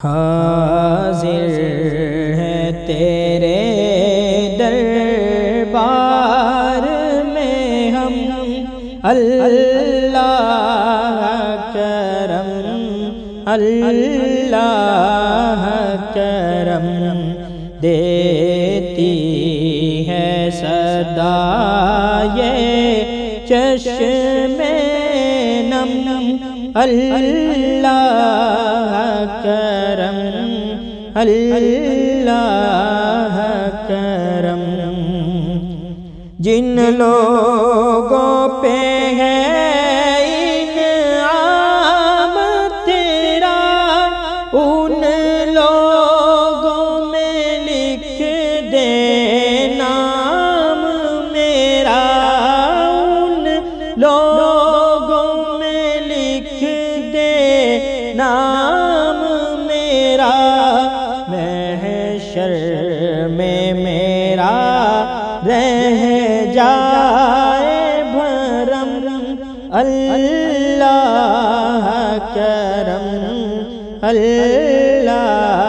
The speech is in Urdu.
حاضر ہیں تیرے دربار میں ہم، اللہ کرم اللہ کرم، دیتی ہے صدا یہ چشم نم، اللہ کرم اللہ کرم۔ جن لوگوں پہ ہے انعام تیرا، ان لوگوں میں لکھ دے نام میرا، ان لوگوں میں لکھ دے نام میرا، محشر میں میرا رہ جائے بھرم، اللہ کرم اللہ